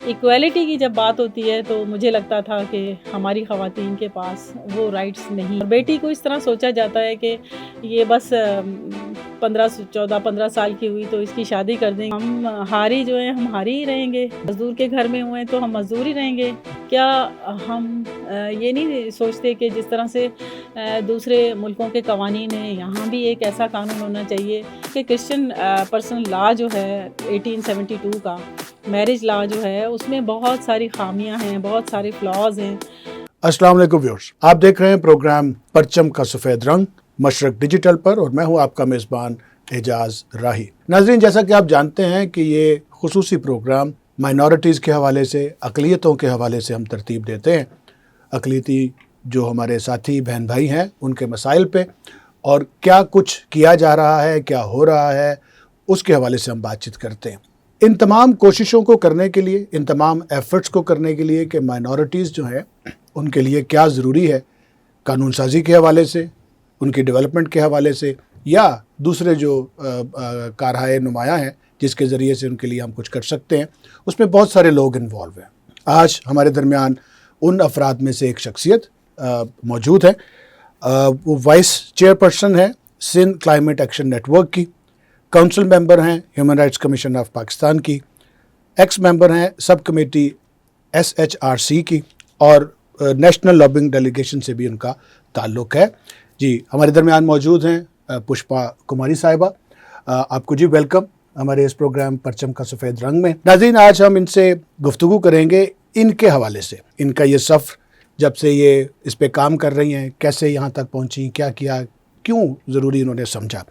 Equality کی جب بات ہوتی ہے تو مجھے لگتا تھا کہ ہماری خواتین کے پاس وہ رائٹس نہیں. بیٹی کو اس طرح سوچا جاتا ہے کہ یہ بس 15 سال کی ہوئی تو اس کی شادی کر دیں. ہم ہاری جو ہیں ہم ہاری ہی رہیں گے. مزدور کے گھر میں ہوئے تو ہم مزدور ہی رہیں گے. کیا ہم یہ نہیں سوچتے کہ جس طرح سے دوسرے ملکوں کے قوانین ہیں یہاں بھی ایک ایسا قانون ہونا چاہیے کہ کرسچن پرسنل لا جو ہے 1872 کا میرج لا جو ہے اس میں بہت ساری خامیاں ہیں, بہت سارے فلاز ہیں. السلام علیکم ویورز، آپ دیکھ رہے ہیں پروگرام پرچم کا سفید رنگ مشرق ڈیجیٹل پر اور میں ہوں آپ کا میزبان اعجاز راہی. ناظرین، جیسا کہ آپ جانتے ہیں کہ یہ خصوصی پروگرام مائنورٹیز کے حوالے سے، اقلیتوں کے حوالے سے ہم ترتیب دیتے ہیں. اقلیتی جو ہمارے ساتھی بہن بھائی ہیں ان کے مسائل پہ اور کیا کچھ کیا جا رہا ہے، کیا ہو رہا ہے، اس کے حوالے سے ہم بات چیت کرتے ہیں. ان تمام کوششوں کو کرنے کے لیے، ان تمام ایفرٹس کو کرنے کے لیے کہ مائنورٹیز جو ہیں ان کے لیے کیا ضروری ہے قانون سازی کے حوالے سے، ان کی ڈیولپمنٹ کے حوالے سے یا دوسرے جو کارہائے نمایاں ہیں جس کے ذریعے سے ان کے لیے ہم کچھ کر سکتے ہیں، اس میں بہت سارے لوگ انوالو ہیں. آج ہمارے درمیان ان افراد میں سے ایک شخصیت موجود ہے. وہ وائس چیئر پرسن ہے Sindh climate action network کی، کونسل ممبر ہیں human rights commission of Pakistan کی، ایکس ممبر ہیں سب کمیٹی SHRC کی اور نیشنل لابنگ ڈیلیگیشن سے بھی ان کا تعلق ہے. جی ہمارے درمیان موجود ہیں پشپا کماری صاحبہ. آپ کو جی ویلکم ہمارے اس پروگرام پرچم کا سفید رنگ میں. ناظرین، آج ہم ان سے گفتگو کریں گے ان کے حوالے سے، ان کا یہ سفر جب سے یہ اس پہ کام کر رہی ہیں، کیسے یہاں تک پہنچی، کیا کیا، کیوں ضروری انہوں نے سمجھا.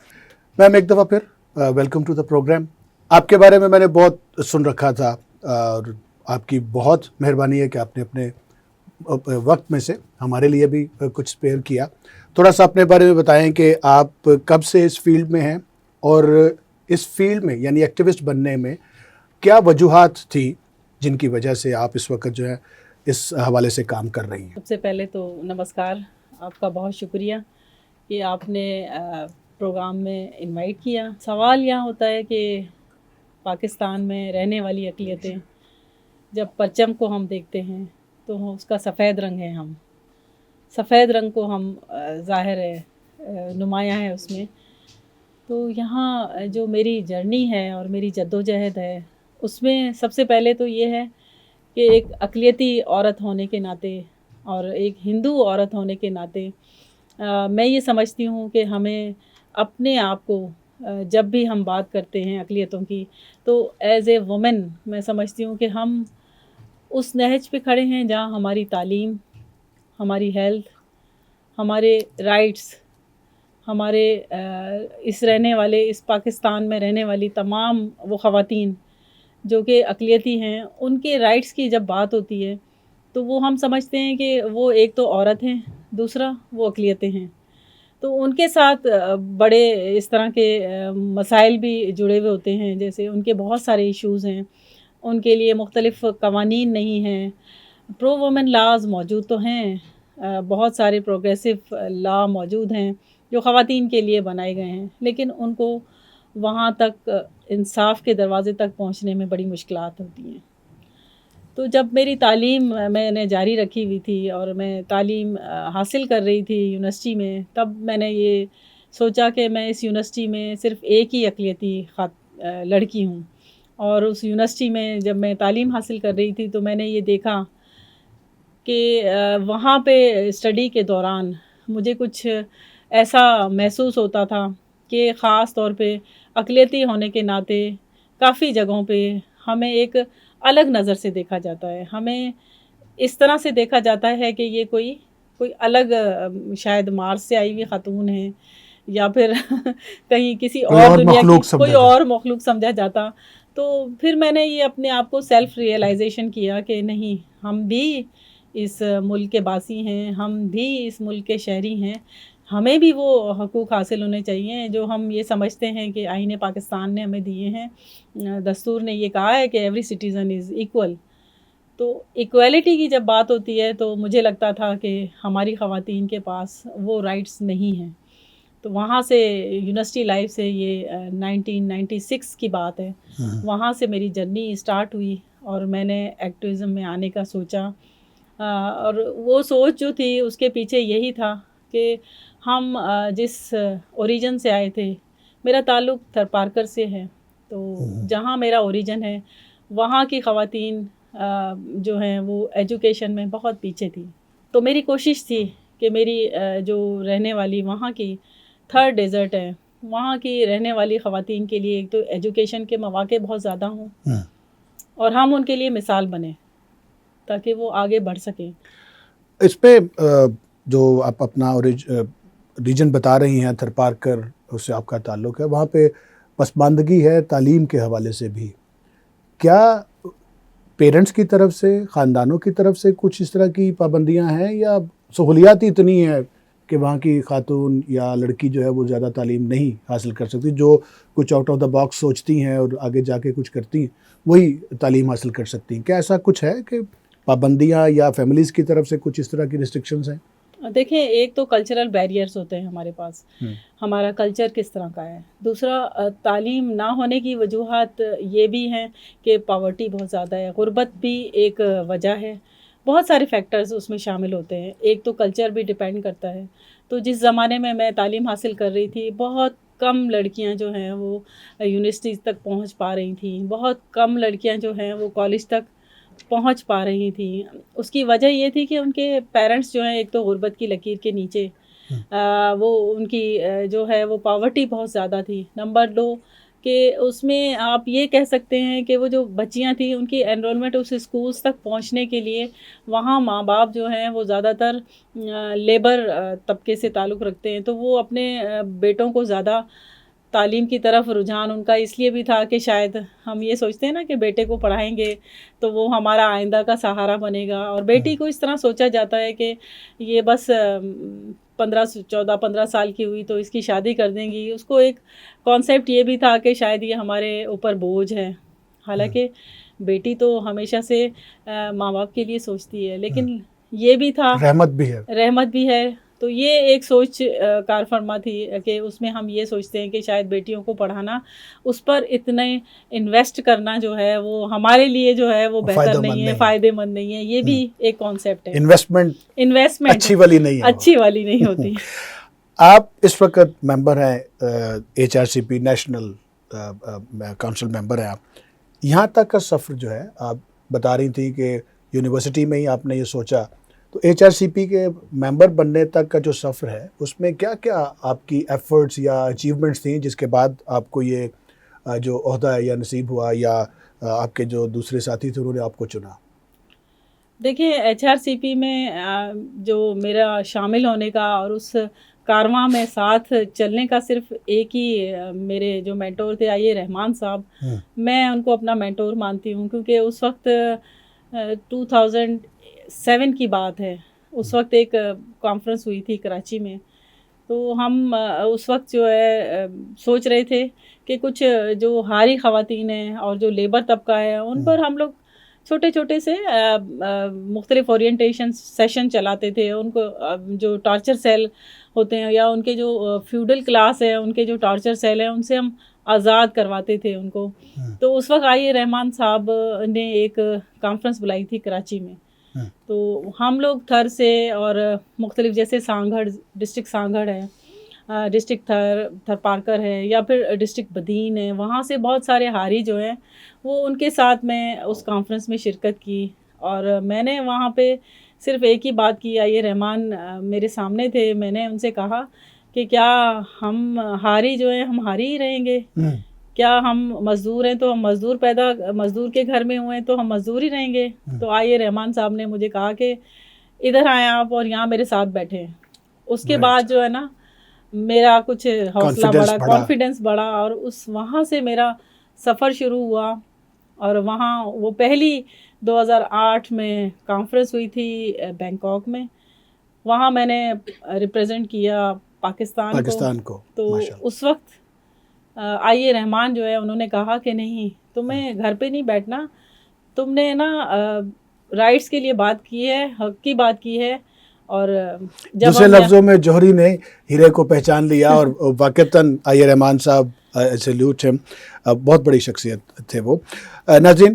میم ایک دفعہ پھر ویلکم ٹو دا پروگرام. آپ کے بارے میں نے بہت سن رکھا تھا اور آپ کی بہت مہربانی ہے کہ آپ نے اپنے وقت میں سے ہمارے لیے بھی کچھ اسپیئر کیا. تھوڑا سا اپنے بارے میں بتائیں کہ آپ کب سے اس فیلڈ میں ہیں اور اس فیلڈ میں یعنی ایکٹیوسٹ بننے میں کیا وجوہات تھی جن کی وجہ سے آپ اس وقت جو ہے اس حوالے سے کام کر رہی ہیں. سب سے پہلے تو نمسکار، آپ کا بہت شکریہ کہ آپ نے پروگرام میں انوائٹ کیا. سوال یہاں ہوتا ہے کہ پاکستان میں رہنے والی اقلیتیں جب پرچم کو ہم دیکھتے ہیں تو اس کا سفید رنگ ہے. ہم سفید رنگ کو ہم ظاہر ہے نمایاں ہے اس میں. تو یہاں جو میری جرنی ہے اور میری جدوجہد ہے اس میں سب سے پہلے تو یہ ہے کہ ایک اقلیتی عورت ہونے کے ناطے اور ایک ہندو عورت ہونے کے ناطے میں یہ سمجھتی ہوں کہ ہمیں اپنے آپ کو جب بھی ہم بات کرتے ہیں اقلیتوں کی تو ایز اے وومن میں سمجھتی ہوں کہ ہم اس نہج پہ کھڑے ہیں جہاں ہماری تعلیم، ہماری ہیلتھ، ہمارے رائٹس، ہمارے اس پاکستان میں رہنے والی تمام وہ خواتین جو کہ اقلیتی ہیں ان کے رائٹس کی جب بات ہوتی ہے تو وہ ہم سمجھتے ہیں کہ وہ ایک تو عورت ہیں، دوسرا وہ اقلیتیں ہیں. تو ان کے ساتھ بڑے اس طرح کے مسائل بھی جڑے ہوئے ہوتے ہیں، جیسے ان کے بہت سارے ایشوز ہیں. ان کے لیے مختلف قوانین نہیں ہیں. پرو وومن لاز موجود تو ہیں، بہت سارے پروگریسو لا موجود ہیں جو خواتین کے لیے بنائے گئے ہیں، لیکن ان کو وہاں تک انصاف کے دروازے تک پہنچنے میں بڑی مشکلات ہوتی ہیں. تو جب میری تعلیم میں نے جاری رکھی ہوئی تھی اور میں تعلیم حاصل کر رہی تھی یونیورسٹی میں، تب میں نے یہ سوچا کہ میں اس یونیورسٹی میں صرف ایک ہی اقلیتی لڑکی ہوں. اور اس یونیورسٹی میں جب میں تعلیم حاصل کر رہی تھی تو میں نے یہ دیکھا کہ وہاں پہ اسٹڈی کے دوران مجھے کچھ ایسا محسوس ہوتا تھا کہ خاص طور پہ اقلیتی ہونے کے ناطے کافی جگہوں پہ ہمیں ایک الگ نظر سے دیکھا جاتا ہے. ہمیں اس طرح سے دیکھا جاتا ہے کہ یہ کوئی الگ شاید مارس سے آئی ہوئی خاتون ہے یا پھر کہیں کسی اور دنیا کی کوئی اور مخلوق سمجھا جاتا. تو پھر میں نے یہ اپنے آپ کو سیلف ریئلائزیشن کیا کہ نہیں، ہم بھی اس ملک کے باسی ہیں، ہم بھی اس ملک کے شہری ہیں. ہمیں بھی وہ حقوق حاصل ہونے چاہیے جو ہم یہ سمجھتے ہیں کہ آئین پاکستان نے ہمیں دیے ہیں. دستور نے یہ کہا ہے کہ ایوری سٹیزن از ایکول. تو ایکویلٹی کی جب بات ہوتی ہے تو مجھے لگتا تھا کہ ہماری خواتین کے پاس وہ رائٹس نہیں ہیں. تو وہاں سے یونیورسٹی لائف سے، یہ 1996 کی بات ہے، وہاں سے میری جرنی اسٹارٹ ہوئی اور میں نے ایکٹیویزم میں آنے کا سوچا. اور وہ سوچ جو تھی اس کے پیچھے یہی تھا کہ ہم جس اوریجن سے آئے تھے، میرا تعلق تھرپارکر سے ہے، تو جہاں میرا اوریجن ہے وہاں کی خواتین جو ہیں وہ ایجوکیشن میں بہت پیچھے تھی. تو میری کوشش تھی کہ میری جو رہنے والی وہاں کی تھرڈ ڈیزرٹ ہے، وہاں کی رہنے والی خواتین کے لیے ایک تو ایجوکیشن کے مواقع بہت زیادہ ہوں اور ہم ان کے لیے مثال بنیں تاکہ وہ آگے بڑھ سکیں. اس پہ جو آپ اپنا ریجن بتا رہی ہیں تھرپارکر، اس سے آپ کا تعلق ہے، وہاں پہ پسماندگی ہے تعلیم کے حوالے سے بھی. کیا پیرنٹس کی طرف سے، خاندانوں کی طرف سے کچھ اس طرح کی پابندیاں ہیں، یا سہولیات اتنی ہیں کہ وہاں کی خاتون یا لڑکی جو ہے وہ زیادہ تعلیم نہیں حاصل کر سکتی، جو کچھ آؤٹ آف دا باکس سوچتی ہیں اور آگے جا کے کچھ کرتی ہیں وہی تعلیم حاصل کر سکتی ہیں؟ کیا ایسا کچھ ہے کہ پابندیاں یا فیملیز کی طرف سے کچھ اس طرح کی ریسٹرکشنز ہیں؟ دیکھیں، ایک تو کلچرل بیریئرز ہوتے ہیں ہمارے پاس، ہمارا کلچر کس طرح کا ہے. دوسرا، تعلیم نہ ہونے کی وجوہات یہ بھی ہیں کہ پاورٹی بہت زیادہ ہے، غربت بھی ایک وجہ ہے. بہت سارے فیکٹرز اس میں شامل ہوتے ہیں. ایک تو کلچر بھی ڈیپینڈ کرتا ہے. تو جس زمانے میں میں تعلیم حاصل کر رہی تھی، بہت کم لڑکیاں جو ہیں وہ یونیورسٹیز تک پہنچ پا رہی تھیں، بہت کم لڑکیاں جو ہیں وہ کالج تک پہنچ پا رہی تھیں. اس کی وجہ یہ تھی کہ ان کے پیرنٹس جو ہیں ایک تو غربت کی لکیر کے نیچے، وہ ان کی جو ہے وہ پاورٹی بہت زیادہ تھی. نمبر 2 کہ اس میں آپ یہ کہہ سکتے ہیں کہ وہ جو بچیاں تھیں ان کی انرولمنٹ اس اسکولس تک پہنچنے کے لیے وہاں ماں باپ جو ہیں وہ زیادہ تر لیبر طبقے سے تعلق رکھتے ہیں، تو وہ اپنے بیٹوں کو زیادہ تعلیم کی طرف رجحان ان کا اس لیے بھی تھا کہ شاید ہم یہ سوچتے ہیں نا کہ بیٹے کو پڑھائیں گے تو وہ ہمارا آئندہ کا سہارا بنے گا، اور بیٹی کو اس طرح سوچا جاتا ہے کہ یہ بس 14-15 سال کی ہوئی تو اس کی شادی کر دیں گی. اس کو ایک کانسیپٹ یہ بھی تھا کہ شاید یہ ہمارے اوپر بوجھ ہے. حالانکہ بیٹی تو ہمیشہ سے ماں باپ کے لیے سوچتی ہے، لیکن یہ بھی تھا رحمت بھی ہے. تو یہ ایک سوچ کار فرما تھی کہ اس میں ہم یہ سوچتے ہیں کہ شاید بیٹیوں کو پڑھانا، اس پر اتنے انویسٹ کرنا جو ہے وہ ہمارے لیے جو ہے وہ بہتر نہیں ہے، فائدے مند نہیں ہے. یہ بھی ایک کانسیپٹ ہے. انویسٹمنٹ اچھی والی نہیں ہوتی. آپ اس وقت ممبر ہیں HRCP نیشنل کونسل ممبر ہیں. آپ یہاں تک کا سفر جو ہے، آپ بتا رہی تھی کہ یونیورسٹی میں ہی آپ نے یہ سوچا، تو HRCP کے ممبر بننے تک کا جو سفر ہے اس میں کیا کیا آپ کی ایفرٹس یا اچیومنٹس تھیں جس کے بعد آپ کو یہ جو عہدہ ہے یا نصیب ہوا، یا آپ کے جو دوسرے ساتھی تھے انہوں نے آپ کو چنا؟ دیکھیں، HRCP میں جو میرا شامل ہونے کا اور اس کارواں میں ساتھ چلنے کا صرف ایک ہی میرے جو مینٹور تھے آئیے رحمان صاحب، میں ان کو اپنا مینٹور مانتی ہوں، کیونکہ اس وقت 2007 کی بات ہے. اس وقت ایک کانفرنس ہوئی تھی کراچی میں، تو ہم اس وقت جو ہے سوچ رہے تھے کہ کچھ جو ہاری خواتین ہیں اور جو لیبر طبقہ ہے ان پر ہم لوگ چھوٹے چھوٹے سے مختلف اورینٹیشن سیشن چلاتے تھے. ان کو جو ٹارچر سیل ہوتے ہیں یا ان کے جو فیوڈل کلاس ہے ان کے جو ٹارچر سیل ہیں ان سے ہم آزاد کرواتے تھے ان کو. تو اس وقت آئیے رحمان صاحب نے ایک کانفرنس بلائی تھی کراچی میں، تو ہم لوگ تھر سے اور مختلف جیسے سانگھڑ ڈسٹرکٹ سانگھڑ ہے، ڈسٹرکٹ تھرپارکر ہے، یا پھر ڈسٹرکٹ بدین ہے، وہاں سے بہت سارے ہاری جو ہیں وہ ان کے ساتھ میں اس کانفرنس میں شرکت کی. اور میں نے وہاں پہ صرف ایک ہی بات کی، آئیے رحمان میرے سامنے تھے، میں نے ان سے کہا کہ کیا ہم ہاری جو ہیں ہم ہاری ہی رہیں گے؟ کیا ہم مزدور ہیں تو ہم مزدور کے گھر میں ہوئے تو ہم مزدور ہی رہیں گے؟ تو آئیے رحمان صاحب نے مجھے کہا کہ ادھر آئیں آپ اور یہاں میرے ساتھ بیٹھیں. اس کے بعد جو ہے نا میرا کچھ حوصلہ بڑھا، کانفیڈنس بڑھا، اور وہاں سے میرا سفر شروع ہوا. اور وہاں وہ پہلی 2008 میں کانفرنس ہوئی تھی بینکاک میں، وہاں میں نے ریپریزنٹ کیا پاکستان کو. تو اس وقت آئیے رحمان جو ہے انہوں نے کہا کہ نہیں، تمہیں گھر پہ نہیں بیٹھنا، تم نے نا رائٹس کے لیے بات کی ہے، حق کی بات کی ہے. اور دوسرے لفظوں میں جوہری نے ہیرے کو پہچان لیا. اور واقعتاً آئیے رحمان صاحب سیلیوٹ ہیں، بہت بڑی شخصیت تھے وہ. ناظرین،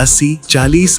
80, 40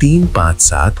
3, 5, 7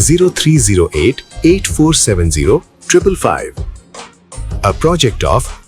0308 8470 555। A project of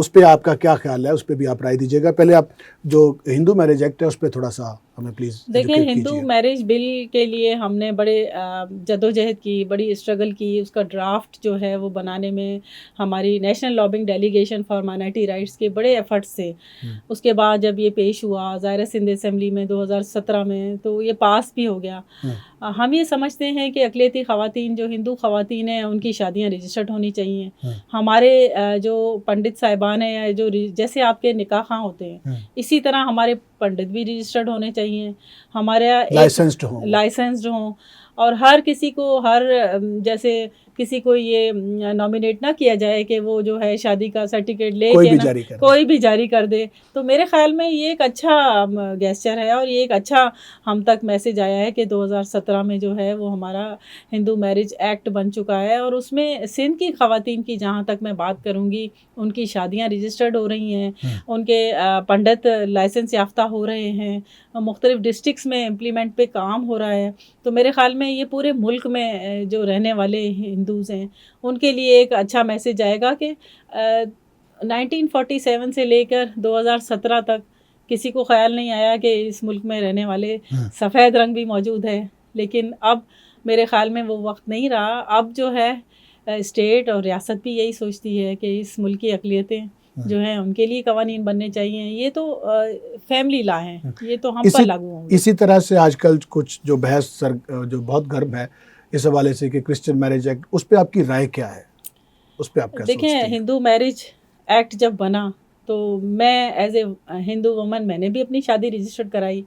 اس پہ آپ کا کیا خیال ہے, اس پہ بھی آپ رائے دیجیے گا. پہلے آپ جو ہندو میرج ایکٹ ہے اس پہ تھوڑا سا ہمیں پلیز دیکھیں, ہندو میرج بل کے لیے ہم نے بڑے جدوجہد کی, بڑی اسٹرگل کی. اس کا ڈرافٹ جو ہے وہ بنانے میں ہماری national lobbying delegation for minority rights کے بڑے ایفرٹس تھے. اس کے بعد جب یہ پیش ہوا ظاہر سندھ اسمبلی میں 2017 میں, تو یہ پاس بھی ہو گیا. ہم یہ سمجھتے ہیں کہ اقلیتی خواتین جو ہندو خواتین ہیں ان کی شادیاں رجسٹرڈ ہونی چاہیے. ہمارے جو پنڈت صاحبان ہیں, یا جو جیسے آپ کے نکاح خواہ ہوتے ہیں اسی طرح ہمارے پنڈت بھی رجسٹرڈ ہونے چاہیے, ہمارے لائسنسڈ ہوں. اور ہر کسی کو جیسے کسی کو یہ نامینیٹ نہ کیا جائے کہ وہ جو ہے شادی کا سرٹیفکیٹ لے کے کوئی بھی جاری کر دے. تو میرے خیال میں یہ ایک اچھا گیسچر ہے, اور یہ ایک اچھا ہم تک میسج آیا ہے کہ 2017 میں جو ہے وہ ہمارا ہندو میرج ایکٹ بن چکا ہے. اور اس میں سندھ کی خواتین کی جہاں تک میں بات کروں گی, ان کی شادیاں رجسٹرڈ ہو رہی ہیں, ان کے پنڈت لائسنس یافتہ ہو رہے ہیں, مختلف ڈسٹرکٹس میں امپلیمنٹ پہ کام ہو رہا ہے. تو میرے خیال میں یہ پورے ملک میں جو رہنے والے ہندوز ہیں ان کے لیے ایک اچھا میسج آئے گا کہ 1947 سے لے کر 2017 تک کسی کو خیال نہیں آیا کہ اس ملک میں رہنے والے سفید رنگ بھی موجود ہے. لیکن اب میرے خیال میں وہ وقت نہیں رہا. اب جو ہے اسٹیٹ اور ریاست بھی یہی سوچتی ہے کہ اس ملک کی اقلیتیں جو ہیں ان کے لیے قوانین بننے چاہیے. یہ تو فیملی لا ہیں, یہ تو ہم پر لاگو ہوں گے. اسی طرح سے آج کل کچھ جو بحث جو بہت گرم ہے اس حوالے سے کہ کرسچن میرج ایکٹ, اس پہ آپ کی رائے کیا ہے, اس پہ آپ کیا سوچتے ہیں؟ دیکھیں, ہندو میرج ایکٹ جب بنا تو میں ایز اے ہندو وومن میں نے بھی اپنی شادی رجسٹرڈ کرائی.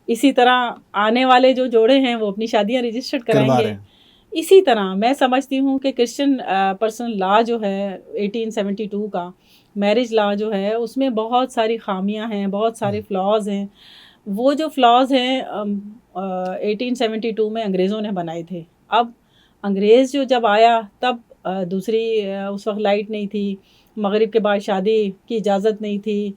اسی طرح آنے والے جو جوڑے ہیں وہ اپنی شادیاں رجسٹرڈ کرائیں گے. اسی طرح میں سمجھتی ہوں کہ کرسچن پرسنل لا جو ہے 1872 کا میرج لا جو ہے اس میں بہت ساری خامیاں ہیں, بہت سارے فلاز ہیں. وہ جو فلاز ہیں 1872 میں انگریزوں نے بنائے تھے. اب انگریز جو جب آیا تب دوسری اس وقت لائٹ نہیں تھی, مغرب کے بعد شادی کی اجازت نہیں تھی.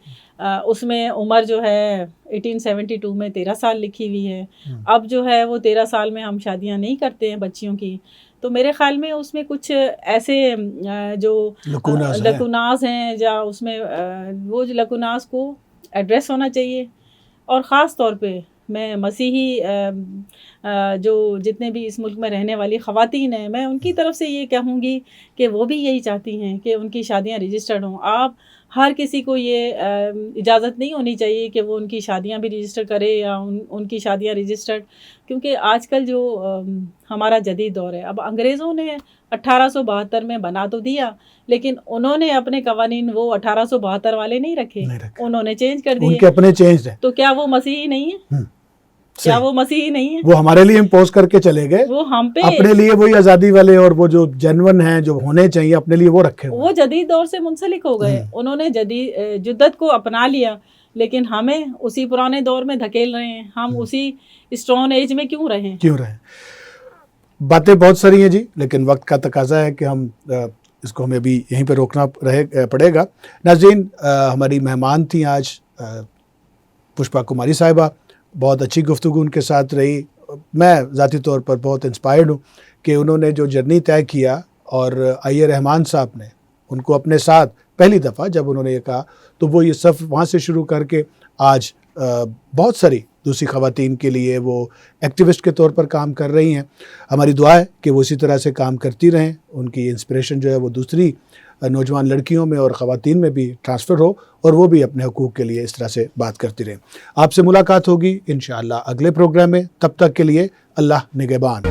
اس میں عمر جو ہے 1872 میں 13 سال لکھی ہوئی ہے. اب جو ہے وہ 13 سال میں ہم شادیاں نہیں کرتے ہیں بچیوں کی. تو میرے خیال میں اس میں کچھ ایسے جو لکوناز ہیں, یا اس میں وہ جو لکوناز کو ایڈریس ہونا چاہیے. اور خاص طور پہ میں مسیحی جو جتنے بھی اس ملک میں رہنے والی خواتین ہیں, میں ان کی طرف سے یہ کہوں گی کہ وہ بھی یہی چاہتی ہیں کہ ان کی شادیاں رجسٹرڈ ہوں. آپ ہر کسی کو یہ اجازت نہیں ہونی چاہیے کہ وہ ان کی شادیاں بھی رجسٹر کرے یا ان کی شادیاں رجسٹرڈ, کیونکہ آج کل جو ہمارا جدید دور ہے, اب انگریزوں نے 1872 میں بنا تو دیا, لیکن انہوں نے اپنے قوانین وہ 1872 والے نہیں رکھے, انہوں نے چینج کر دیے, ان کے اپنے چینج ہیں. تو کیا وہ مسیحی نہیں ہے؟ کیا وہ مسیحی نہیں ہے؟ وہ ہمارے لیے امپوز کر کے چلے گئے, وہ ہم پہ اپنے لیے وہی آزادی والے اور وہ جو جینون ہیں جو ہونے چاہیے اپنے لیے وہ رکھے. وہ جدید دور سے منسلک ہو گئے, انہوں نے جدت کو اپنا لیا, لیکن ہمیں اسی پرانے دور میں دھکیل رہے ہیں. ہم اسی اسٹون ایج میں کیوں رہیں؟ باتیں بہت ساری ہیں جی, لیکن وقت کا تقاضا ہے کہ ہم اس کو ہمیں بھی یہیں پہ روکنا پڑے گا. ناظرین, ہماری مہمان تھیں آج پشپا کماری صاحبہ, بہت اچھی گفتگو ان کے ساتھ رہی. میں ذاتی طور پر بہت انسپائرڈ ہوں کہ انہوں نے جو جرنی طے کیا, اور آئی رحمان صاحب نے ان کو اپنے ساتھ پہلی دفعہ جب انہوں نے یہ کہا تو وہ یہ صف وہاں سے شروع کر کے آج بہت ساری دوسری خواتین کے لیے وہ ایکٹیوسٹ کے طور پر کام کر رہی ہیں. ہماری دعا ہے کہ وہ اسی طرح سے کام کرتی رہیں, ان کی انسپریشن جو ہے وہ دوسری نوجوان لڑکیوں میں اور خواتین میں بھی ٹرانسفر ہو, اور وہ بھی اپنے حقوق کے لیے اس طرح سے بات کرتی رہیں. آپ سے ملاقات ہوگی انشاءاللہ اگلے پروگرام میں. تب تک کے لیے اللہ نگہبان.